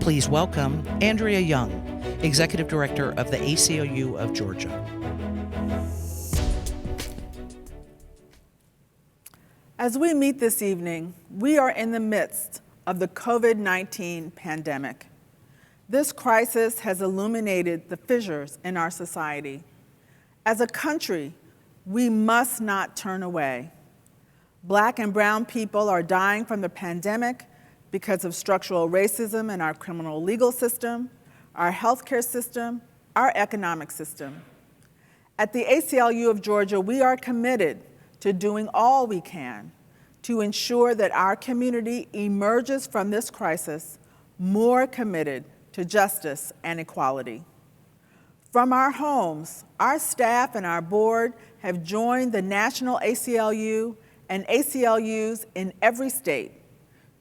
Please welcome Andrea Young, Executive Director of the ACLU of Georgia. As we meet this evening, we are in the midst of the COVID-19 pandemic. This crisis has illuminated the fissures in our society. As a country, we must not turn away. Black and brown people are dying from the pandemic because of structural racism in our criminal legal system, our healthcare system, our economic system. At the ACLU of Georgia, we are committed to doing all we can to ensure that our community emerges from this crisis more committed to justice and equality. From our homes, our staff and our board have joined the national ACLU and ACLUs in every state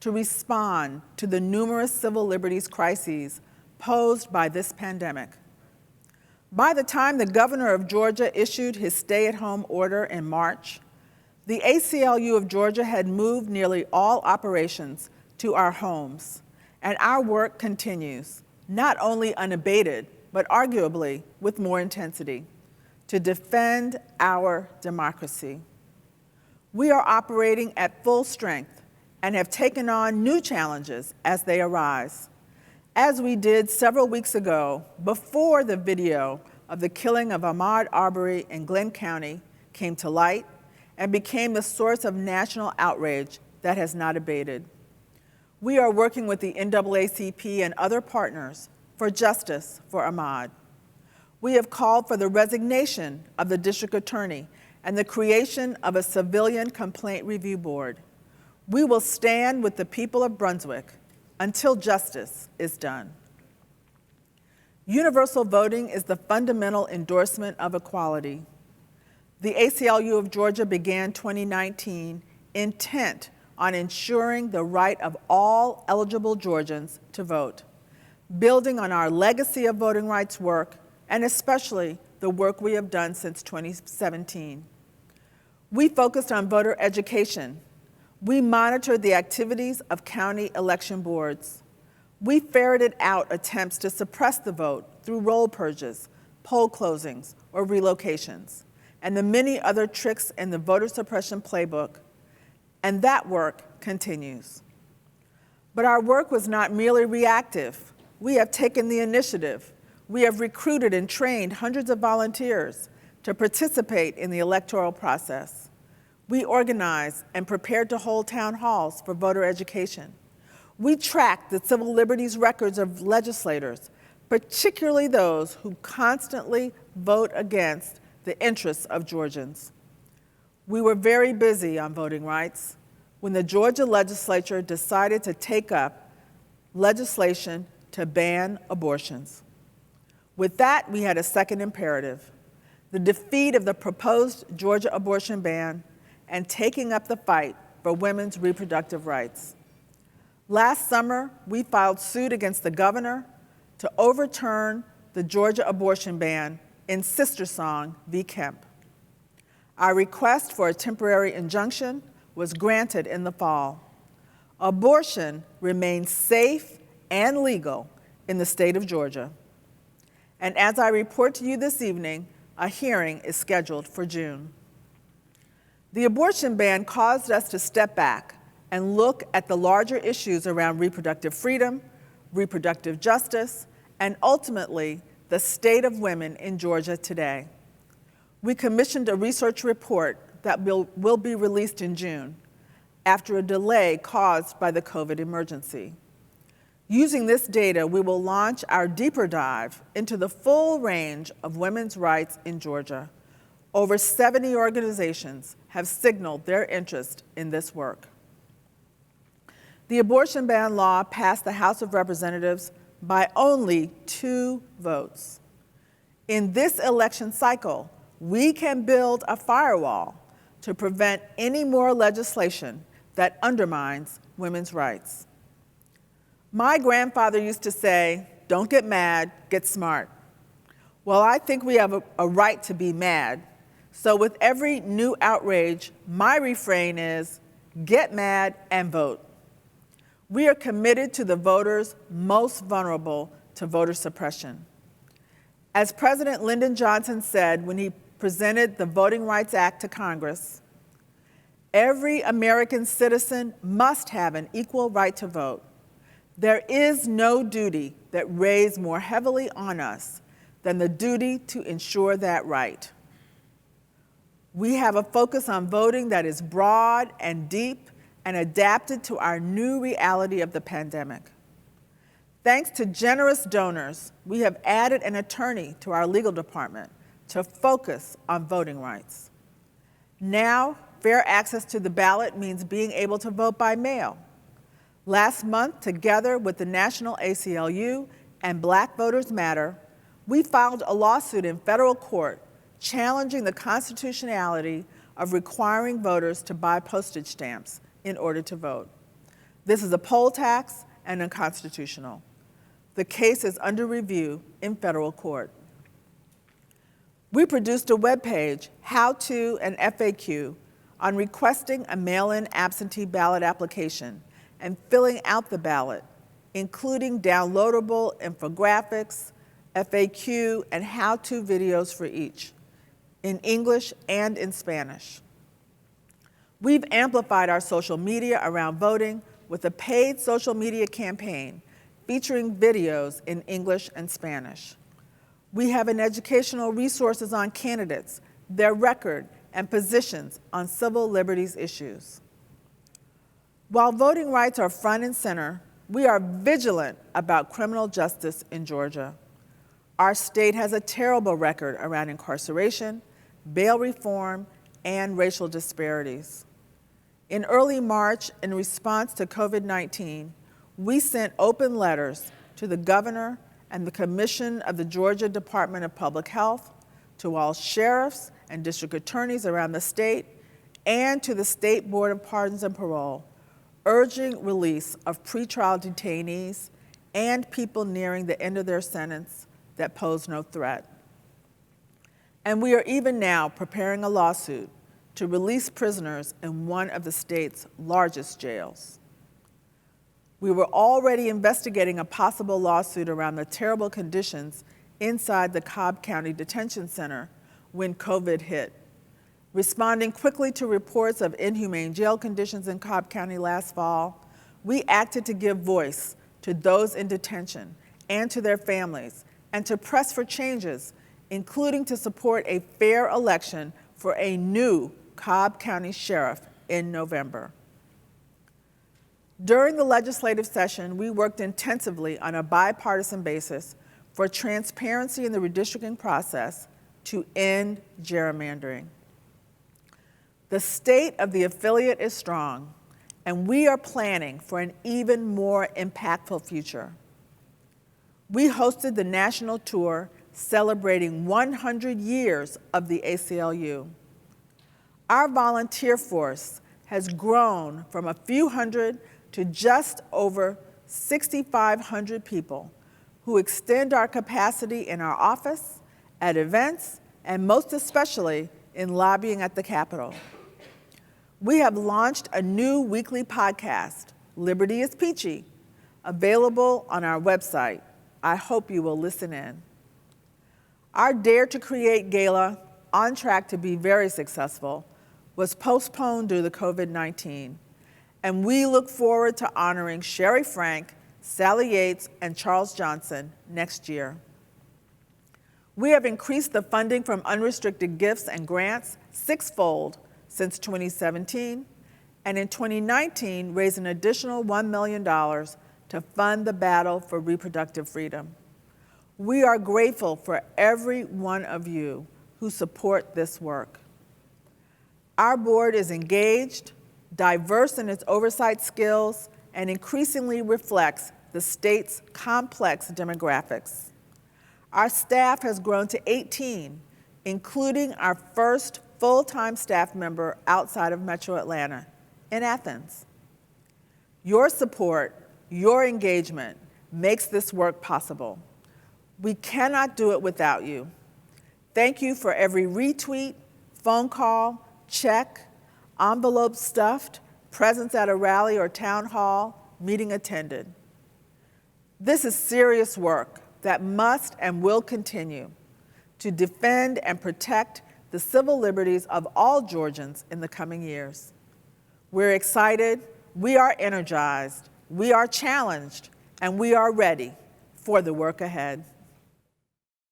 to respond to the numerous civil liberties crises posed by this pandemic. By the time the governor of Georgia issued his stay-at-home order in March, the ACLU of Georgia had moved nearly all operations to our homes, and our work continues, not only unabated, but arguably with more intensity, to defend our democracy. We are operating at full strength and have taken on new challenges as they arise, as we did several weeks ago before the video of the killing of Ahmaud Arbery in Glenn County came to light and became the source of national outrage that has not abated. We are working with the NAACP and other partners for justice for Ahmaud. We have called for the resignation of the district attorney and the creation of a civilian complaint review board. We will stand with the people of Brunswick until justice is done. Universal voting is the fundamental endorsement of equality. The ACLU of Georgia began 2019 intent on ensuring the right of all eligible Georgians to vote, building on our legacy of voting rights work, and especially the work we have done since 2017. We focused on voter education. We monitored the activities of county election boards. We ferreted out attempts to suppress the vote through roll purges, poll closings, or relocations, and the many other tricks in the voter suppression playbook, and that work continues. But our work was not merely reactive. We have taken the initiative. We have recruited and trained hundreds of volunteers to participate in the electoral process. We organized and prepared to hold town halls for voter education. We tracked the civil liberties records of legislators, particularly those who constantly vote against the interests of Georgians. We were very busy on voting rights when the Georgia legislature decided to take up legislation to ban abortions. With that, we had a second imperative: the defeat of the proposed Georgia abortion ban and taking up the fight for women's reproductive rights. Last summer, we filed suit against the governor to overturn the Georgia abortion ban in Sister Song v. Kemp. Our request for a temporary injunction was granted in the fall. Abortion remains safe and legal in the state of Georgia. And as I report to you this evening, a hearing is scheduled for June. The abortion ban caused us to step back and look at the larger issues around reproductive freedom, reproductive justice, and ultimately, the state of women in Georgia today. We commissioned a research report that will be released in June after a delay caused by the COVID emergency. Using this data, we will launch our deeper dive into the full range of women's rights in Georgia. Over 70 organizations have signaled their interest in this work. The abortion ban law passed the House of Representatives by only 2 votes. In this election cycle, we can build a firewall to prevent any more legislation that undermines women's rights. My grandfather used to say, "Don't get mad, get smart." Well, I think we have a right to be mad. So with every new outrage, my refrain is, get mad and vote. We are committed to the voters most vulnerable to voter suppression. As President Lyndon Johnson said when he presented the Voting Rights Act to Congress, every American citizen must have an equal right to vote. There is no duty that weighs more heavily on us than the duty to ensure that right. We have a focus on voting that is broad and deep and adapted to our new reality of the pandemic. Thanks to generous donors, we have added an attorney to our legal department to focus on voting rights. Now, fair access to the ballot means being able to vote by mail. Last month, together with the National ACLU and Black Voters Matter, we filed a lawsuit in federal court challenging the constitutionality of requiring voters to buy postage stamps in order to vote. This is a poll tax and unconstitutional. The case is under review in federal court. We produced a webpage, How To and FAQ, on requesting a mail-in absentee ballot application and filling out the ballot, including downloadable infographics, FAQ, and how-to videos for each, in English and in Spanish. We've amplified our social media around voting with a paid social media campaign featuring videos in English and Spanish. We have an educational resources on candidates, their record, and positions on civil liberties issues. While voting rights are front and center, we are vigilant about criminal justice in Georgia. Our state has a terrible record around incarceration, bail reform, and racial disparities. In early March, in response to COVID-19, we sent open letters to the governor and the commission of the Georgia Department of Public Health, to all sheriffs and district attorneys around the state, and to the State Board of Pardons and Parole, urging release of pretrial detainees and people nearing the end of their sentence that pose no threat. And we are even now preparing a lawsuit to release prisoners in one of the state's largest jails. We were already investigating a possible lawsuit around the terrible conditions inside the Cobb County Detention Center when COVID hit. Responding quickly to reports of inhumane jail conditions in Cobb County last fall, we acted to give voice to those in detention and to their families, and to press for changes, including to support a fair election for a new Cobb County sheriff in November. During the legislative session, we worked intensively on a bipartisan basis for transparency in the redistricting process to end gerrymandering. The state of the affiliate is strong, and we are planning for an even more impactful future. We hosted the national tour celebrating 100 years of the ACLU. Our volunteer force has grown from a few hundred to just over 6,500 people who extend our capacity in our office, at events, and most especially in lobbying at the Capitol. We have launched a new weekly podcast, Liberty is Peachy, available on our website. I hope you will listen in. Our Dare to Create Gala, on track to be very successful, was postponed due to COVID-19, and we look forward to honoring Sherry Frank, Sally Yates, and Charles Johnson next year. We have increased the funding from unrestricted gifts and grants sixfold since 2017, and in 2019 raised an additional $1 million to fund the battle for reproductive freedom. We are grateful for every one of you who support this work. Our board is engaged, diverse in its oversight skills, and increasingly reflects the state's complex demographics. Our staff has grown to 18, including our first full-time staff member outside of Metro Atlanta, in Athens. Your support, your engagement makes this work possible. We cannot do it without you. Thank you for every retweet, phone call, check, envelope stuffed, presence at a rally or town hall, meeting attended. This is serious work that must and will continue to defend and protect the civil liberties of all Georgians in the coming years. We're excited, we are energized, we are challenged, and we are ready for the work ahead.